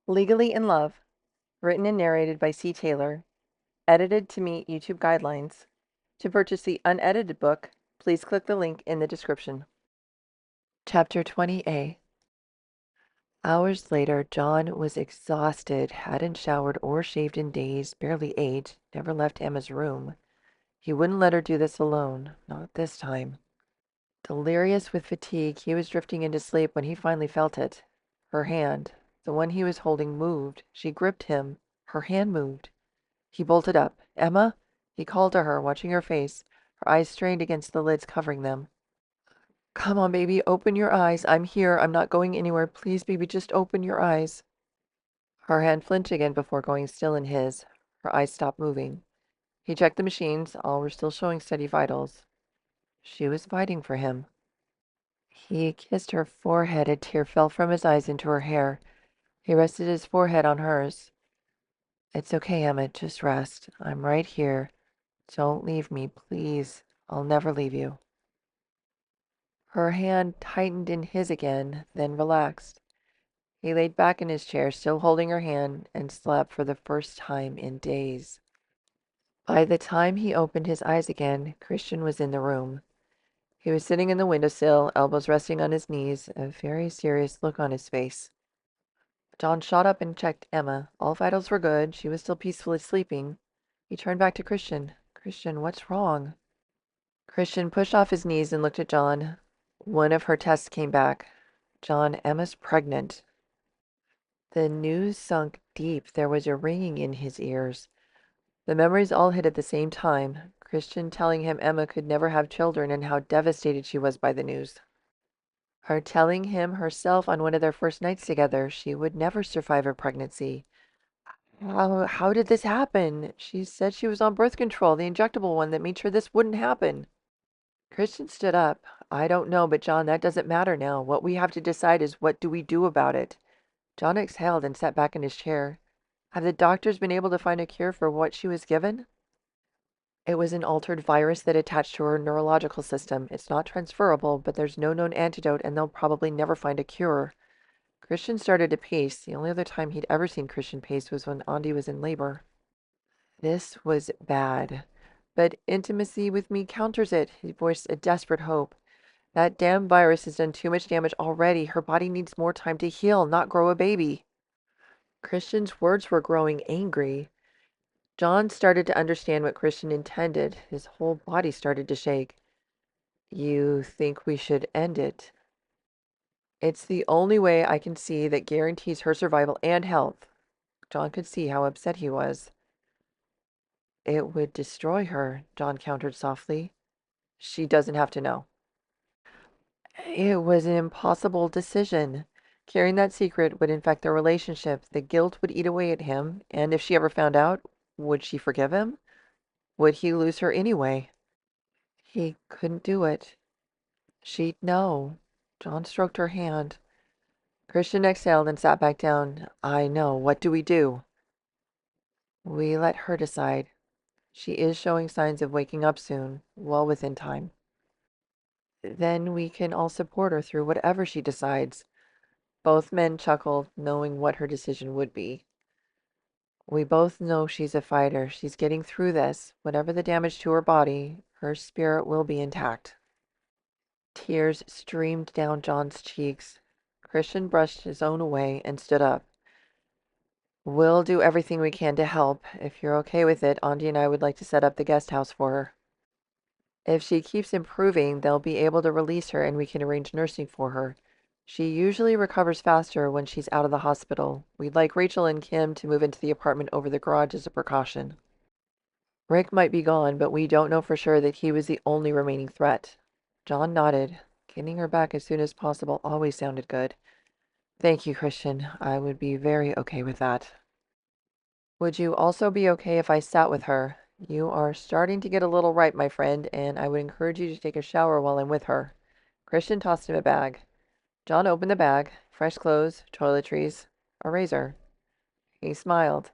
Legally in Love, written and narrated by C. Taylor, edited to meet YouTube guidelines. To purchase the unedited book, please click the link in the description. Chapter 20A. Hours later, John was exhausted, hadn't showered or shaved in days, barely ate, never left Emma's room. He wouldn't let her do this alone, not this time. Delirious with fatigue, he was drifting into sleep when he finally felt it. Her hand, the one he was holding, moved. She gripped him. Her hand moved. He bolted up. "Emma?" He called to her, watching her face, her eyes strained against the lids covering them. "Come on, baby, open your eyes. I'm here. I'm not going anywhere. Please, baby, just open your eyes." Her hand flinched again before going still in his. Her eyes stopped moving. He checked the machines. All were still showing steady vitals. She was fighting for him. He kissed her forehead. A tear fell from his eyes into her hair. He rested his forehead on hers. "It's okay, Emma. Just rest. I'm right here. Don't leave me, please. I'll never leave you." Her hand tightened in his again, then relaxed. He laid back in his chair, still holding her hand, and slept for the first time in days. By the time he opened his eyes again, Christian was in the room. He was sitting in the windowsill, elbows resting on his knees, a very serious look on his face. John shot up and checked Emma. All vitals were good. She was still peacefully sleeping. He turned back to Christian. "Christian, what's wrong?" Christian pushed off his knees and looked at John. One of her tests came back. "John, Emma's pregnant." The news sunk deep. There was a ringing in his ears. The memories all hit at the same time. Christian telling him Emma could never have children and how devastated she was by the news. Her telling him herself on one of their first nights together she would never survive a pregnancy. How did this happen? She said she was on birth control, the injectable one that made sure this wouldn't happen. Christian stood up. "I don't know, but John, that doesn't matter now. What we have to decide is what do we do about it?" John exhaled and sat back in his chair. "Have the doctors been able to find a cure for what she was given?" "It was an altered virus that attached to her neurological system. It's not transferable, but there's no known antidote and they'll probably never find a cure." Christian started to pace. The only other time he'd ever seen Christian pace was when Andi was in labor. This was bad. But intimacy with me counters it. He voiced a desperate hope. "That damn virus has done too much damage already. Her body needs more time to heal, not grow a baby." Christian's words were growing angry. John started to understand what Christian intended. His whole body started to shake. "You think we should end it?" "It's the only way I can see that guarantees her survival and health." John could see how upset he was. "It would destroy her," John countered softly. "She doesn't have to know." It was an impossible decision. Carrying that secret would infect their relationship. The guilt would eat away at him, and if she ever found out, would she forgive him? Would he lose her anyway? He couldn't do it. She'd know. John stroked her hand. Christian exhaled and sat back down. "I know. What do we do?" "We let her decide. She is showing signs of waking up soon, well within time. Then we can all support her through whatever she decides." Both men chuckled, knowing what her decision would be. "We both know she's a fighter. She's getting through this. Whatever the damage to her body, her spirit will be intact." Tears streamed down John's cheeks. Christian brushed his own away and stood up. "We'll do everything we can to help. If you're okay with it, Andi and I would like to set up the guest house for her. If she keeps improving, they'll be able to release her and we can arrange nursing for her. She usually recovers faster when she's out of the hospital. We'd like Rachel and Kim to move into the apartment over the garage as a precaution. Rick might be gone, but we don't know for sure that he was the only remaining threat." John nodded. Getting her back as soon as possible always sounded good. "Thank you, Christian. I would be very okay with that." "Would you also be okay if I sat with her? You are starting to get a little ripe, my friend, and I would encourage you to take a shower while I'm with her." Christian tossed him a bag. John opened the bag. Fresh clothes, toiletries, a razor. He smiled.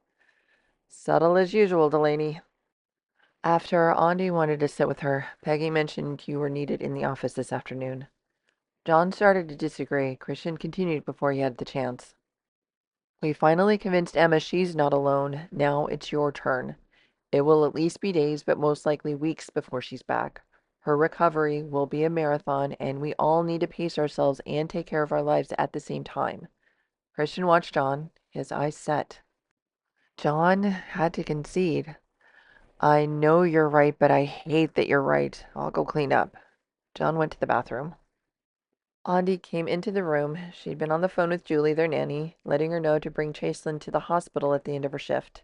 "Subtle as usual, Delaney." After Andi wanted to sit with her, Peggy mentioned you were needed in the office this afternoon. John started to disagree. Christian continued before he had the chance. We finally convinced Emma she's not alone. Now it's your turn. It will at least be days, but most likely weeks before she's back. Her recovery will be a marathon, and we all need to pace ourselves and take care of our lives at the same time. Christian watched John, his eyes set. John had to concede. I know you're right, but I hate that you're right. I'll go clean up. John went to the bathroom. Auntie came into the room. She'd been on the phone with Julie, their nanny, letting her know to bring Chaselyn to the hospital at the end of her shift.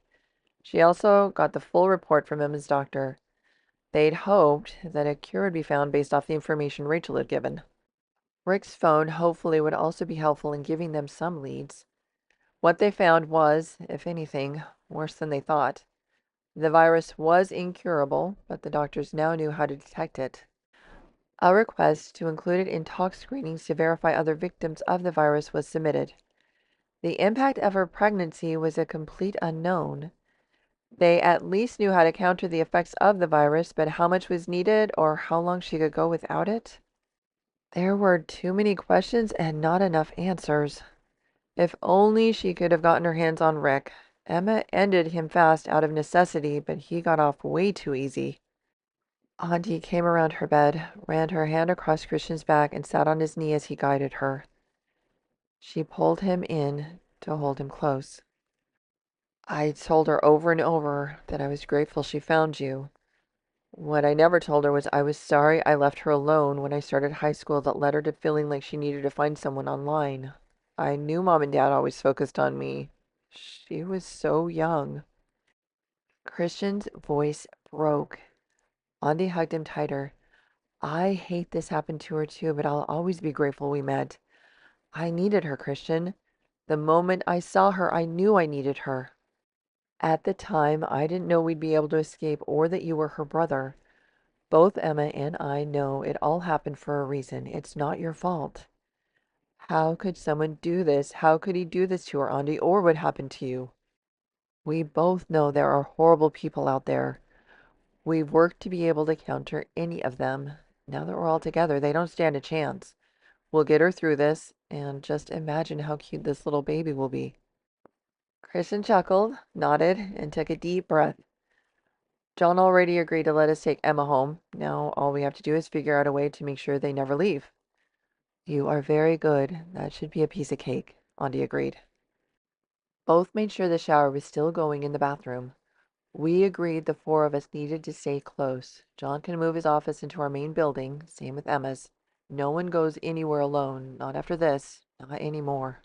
She also got the full report from Emma's doctor. They'd hoped that a cure would be found based off the information Rachel had given. Rick's phone hopefully would also be helpful in giving them some leads. What they found was, if anything, worse than they thought. The virus was incurable, but the doctors now knew how to detect it. A request to include it in tox screenings to verify other victims of the virus was submitted. The impact of her pregnancy was a complete unknown. They at least knew how to counter the effects of the virus, but how much was needed or how long she could go without it? There were too many questions and not enough answers. If only she could have gotten her hands on Rick. Emma ended him fast out of necessity, but he got off way too easy. Auntie came around her bed, ran her hand across Christian's back, and sat on his knee as he guided her. She pulled him in to hold him close. I told her over and over that I was grateful she found you. What I never told her was I was sorry I left her alone when I started high school that led her to feeling like she needed to find someone online. I knew Mom and Dad always focused on me. She was so young. Christian's voice broke. Auntie hugged him tighter. I hate this happened to her too, but I'll always be grateful we met. I needed her, Christian. The moment I saw her, I knew I needed her. At the time, I didn't know we'd be able to escape or that you were her brother. Both Emma and I know it all happened for a reason. It's not your fault. How could someone do this? How could he do this to her, Auntie, or what happened to you? We both know there are horrible people out there. We've worked to be able to counter any of them. Now that we're all together, they don't stand a chance. We'll get her through this, and just imagine how cute this little baby will be. Kristen chuckled, nodded, and took a deep breath. John already agreed to let us take Emma home. Now all we have to do is figure out a way to make sure they never leave. You are very good. That should be a piece of cake, Auntie agreed. Both made sure the shower was still going in the bathroom. We agreed the four of us needed to stay close. John can move his office into our main building, same with Emma's. No one goes anywhere alone, not after this, not anymore.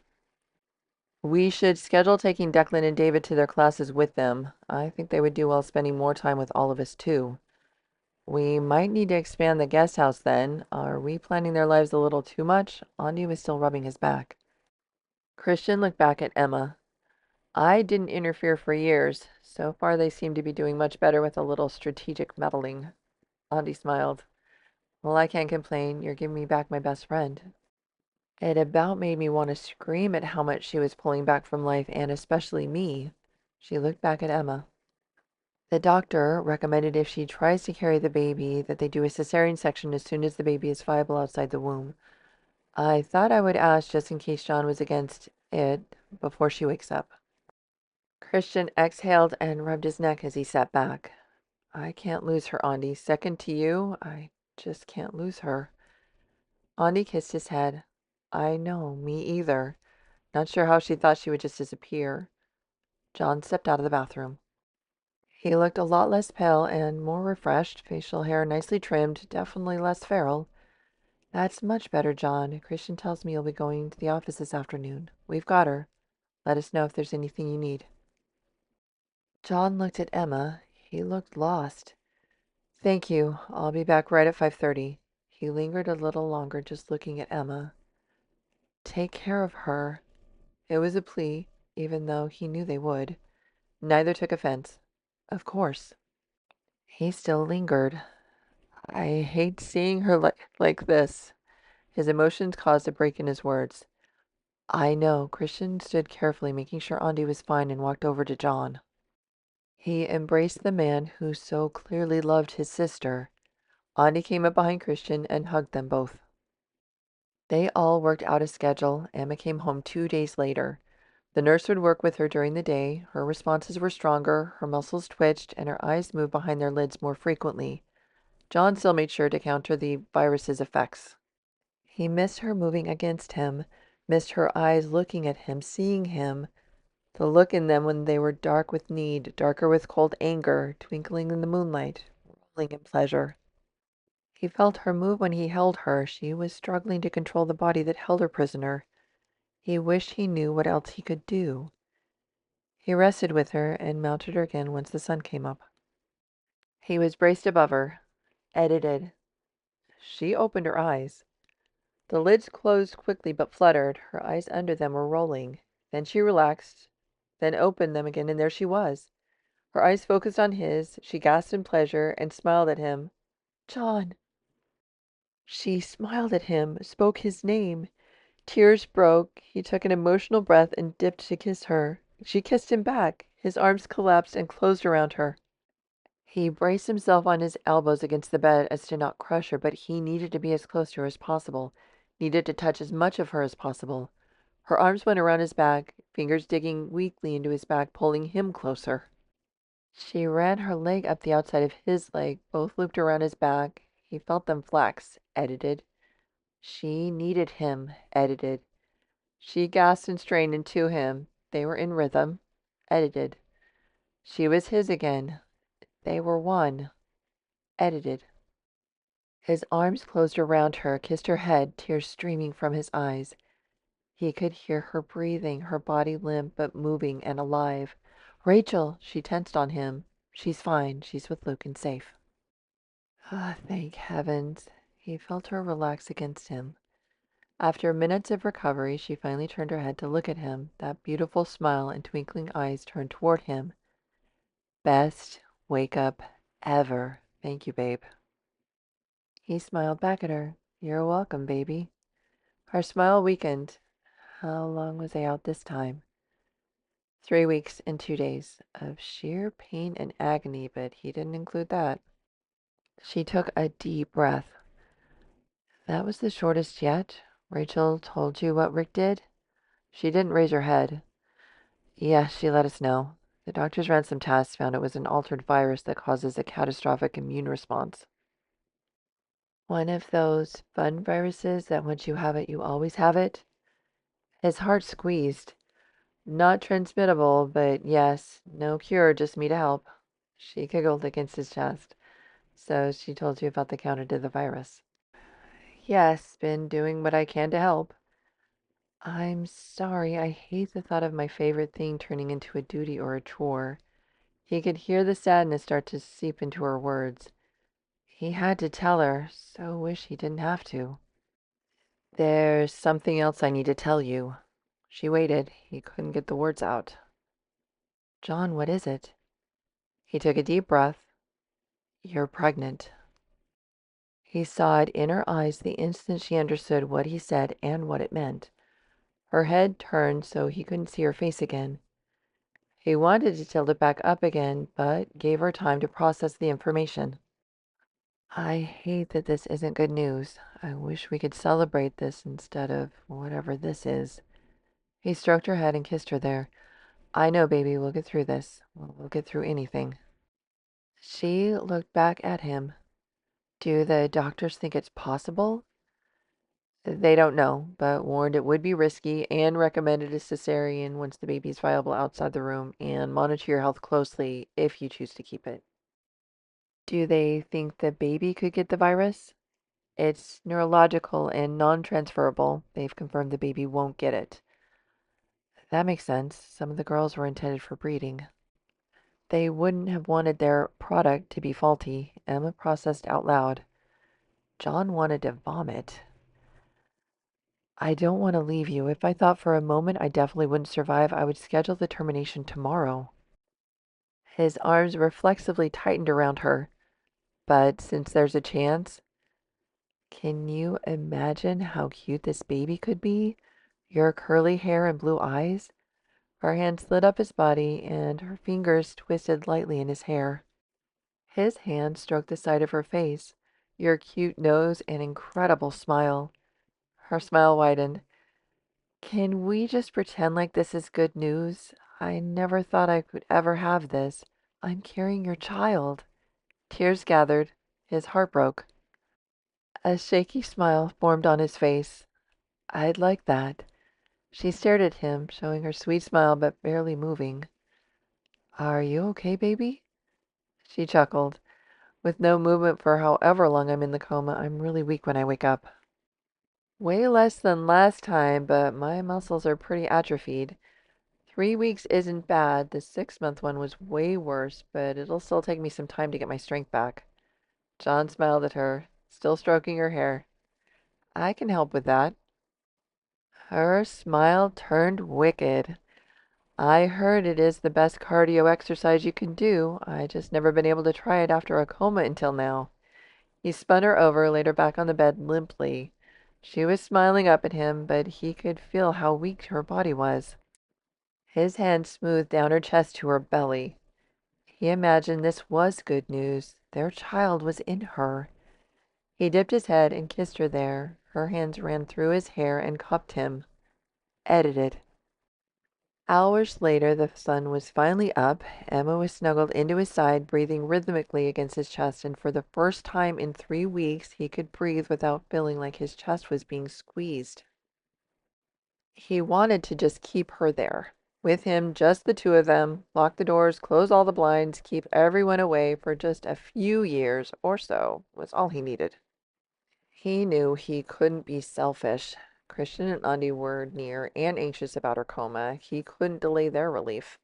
We should schedule taking Declan and David to their classes with them. I think they would do well spending more time with all of us too. We might need to expand the guest house then. Are we planning their lives a little too much? Andi was still rubbing his back. Christian looked back at Emma. I didn't interfere for years. So far they seem to be doing much better with a little strategic meddling. Andi smiled. Well, I can't complain. You're giving me back my best friend. It about made me want to scream at how much she was pulling back from life, and especially me. She looked back at Emma. The doctor recommended if she tries to carry the baby that they do a cesarean section as soon as the baby is viable outside the womb. I thought I would ask just in case John was against it before she wakes up. Christian exhaled and rubbed his neck as he sat back. I can't lose her, Andi. Second to you, I just can't lose her. Andi kissed his head. I know, me either. Not sure how she thought she would just disappear. John stepped out of the bathroom. He looked a lot less pale and more refreshed, facial hair nicely trimmed, definitely less feral. That's much better, John. Christian tells me you'll be going to the office this afternoon. We've got her. Let us know if there's anything you need. John looked at Emma. He looked lost. Thank you. I'll be back right at 5:30. He lingered a little longer, just looking at Emma. Take care of her. It was a plea, even though he knew they would. Neither took offense. Of course. He still lingered. I hate seeing her like this. His emotions caused a break in his words. I know. Christian stood carefully, making sure Andi was fine, and walked over to John. He embraced the man who so clearly loved his sister. Andi came up behind Christian and hugged them both. They all worked out a schedule. Emma came home 2 days later. The nurse would work with her during the day. Her responses were stronger, her muscles twitched, and her eyes moved behind their lids more frequently. John still made sure to counter the virus's effects. He missed her moving against him, missed her eyes looking at him, seeing him, the look in them when they were dark with need, darker with cold anger, twinkling in the moonlight, rolling in pleasure. He felt her move when he held her. She was struggling to control the body that held her prisoner. He wished he knew what else he could do. He rested with her and mounted her again once the sun came up. He was braced above her, edited. She opened her eyes. The lids closed quickly but fluttered. Her eyes under them were rolling. Then she relaxed, then opened them again, and there she was. Her eyes focused on his. She gasped in pleasure and smiled at him. John. She smiled at him, spoke his name. Tears broke. He took an emotional breath and dipped to kiss her. She kissed him back. His arms collapsed and closed around her. He braced himself on his elbows against the bed as to not crush her, but he needed to be as close to her as possible, needed to touch as much of her as possible. Her arms went around his back, fingers digging weakly into his back, pulling him closer. She ran her leg up the outside of his leg, both looped around his back. He felt them flex, edited. She needed him, edited. She gasped and strained into him. They were in rhythm, edited. She was his again. They were one, edited. His arms closed around her, kissed her head, tears streaming from his eyes. He could hear her breathing, her body limp but moving and alive. Rachel, she tensed on him. She's fine. She's with Luke and safe. Ah, thank heavens. He felt her relax against him. After minutes of recovery, she finally turned her head to look at him, that beautiful smile and twinkling eyes turned toward him. Best wake up ever. Thank you, babe. He smiled back at her. You're welcome, baby. Her smile weakened. How long was I out this time? 3 weeks and 2 days of sheer pain and agony, but he didn't include that. She took a deep breath. That was the shortest yet. Rachel told you what Rick did? She didn't raise her head. Yes, she let us know. The doctors ran some tests, found it was an altered virus that causes a catastrophic immune response. One of those fun viruses that once you have it, you always have it? His heart squeezed. Not transmittable, but yes, no cure, just me to help. She giggled against his chest. So she told you about the counter to the virus. Yes, been doing what I can to help. I'm sorry, I hate the thought of my favorite thing turning into a duty or a chore. He could hear the sadness start to seep into her words. He had to tell her, so wish he didn't have to. There's something else I need to tell you. She waited. He couldn't get the words out. John, what is it? He took a deep breath. You're pregnant. He saw it in her eyes the instant she understood what he said and what it meant. Her head turned so he couldn't see her face again. He wanted to tilt it back up again, but gave her time to process the information. I hate that this isn't good news. I wish we could celebrate this instead of whatever this is. He stroked her head and kissed her there. I know, baby, we'll get through this. We'll get through anything. She looked back at him. Do the doctors think it's possible? They don't know, but warned it would be risky and recommended a cesarean once the baby's viable outside the room and monitor your health closely if you choose to keep it. Do they think the baby could get the virus? It's neurological and non-transferable. They've confirmed the baby won't get it. That makes sense. Some of the girls were intended for breeding. They wouldn't have wanted their product to be faulty. Emma processed out loud. John wanted to vomit. I don't want to leave you. If I thought for a moment I definitely wouldn't survive, I would schedule the termination tomorrow. His arms reflexively tightened around her. But since there's a chance, can you imagine how cute this baby could be? Your curly hair and blue eyes? Her hand slid up his body, and her fingers twisted lightly in his hair. His hand stroked the side of her face. Your cute nose and incredible smile. Her smile widened. Can we just pretend like this is good news? I never thought I could ever have this. I'm carrying your child. Tears gathered. His heart broke. A shaky smile formed on his face. I'd like that. She stared at him, showing her sweet smile but barely moving. Are you okay, baby? She chuckled. With no movement for however long I'm in the coma, I'm really weak when I wake up. Way less than last time, but my muscles are pretty atrophied. 3 weeks isn't bad. The 6-month one was way worse, but it'll still take me some time to get my strength back. John smiled at her, still stroking her hair. I can help with that. Her smile turned wicked. I heard it is the best cardio exercise you can do. I just never been able to try it after a coma until now. He spun her over, laid her back on the bed limply. She was smiling up at him, but he could feel how weak her body was. His hand smoothed down her chest to her belly. He imagined this was good news. Their child was in her. He dipped his head and kissed her there. Her hands ran through his hair and cupped him. Edited. Hours later, the sun was finally up. Emma was snuggled into his side, breathing rhythmically against his chest, and for the first time in 3 weeks, he could breathe without feeling like his chest was being squeezed. He wanted to just keep her there. With him, just the two of them, lock the doors, close all the blinds, keep everyone away for just a few years or so was all he needed. He knew he couldn't be selfish. Christian and Andy were near and anxious about her coma. He couldn't delay their relief.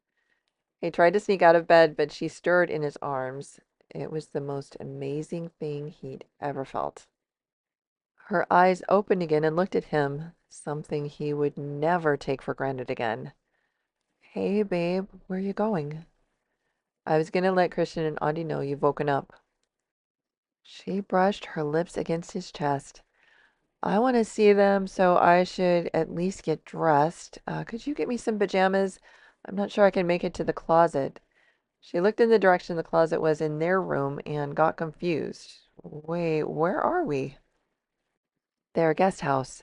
He tried to sneak out of bed, but she stirred in his arms. It was the most amazing thing he'd ever felt. Her eyes opened again and looked at him, something he would never take for granted again. Hey, babe, where you going? I was gonna let Christian and Audie know you've woken up. She brushed her lips against his chest. I want to see them, so I should at least get dressed. Could you get me some pajamas? I'm not sure I can make it to the closet. She looked in the direction the closet was in their room and got confused. Wait, where are we? Their guest house.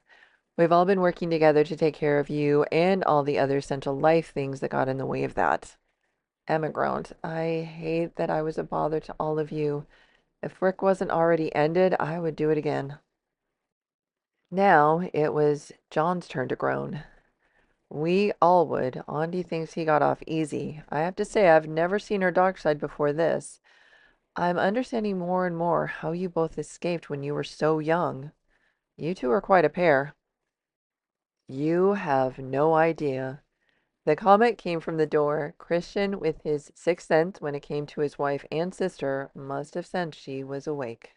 We've all been working together to take care of you and all the other essential life things that got in the way of that. Emma groaned. I hate that I was a bother to all of you. If Rick wasn't already ended, I would do it again. Now it was John's turn to groan. We all would. Auntie thinks he got off easy. I have to say, I've never seen her dark side before this. I'm understanding more and more how you both escaped when you were so young. You two are quite a pair. You have no idea. The comment came from the door. Christian, with his sixth sense when it came to his wife and sister, must have sensed she was awake.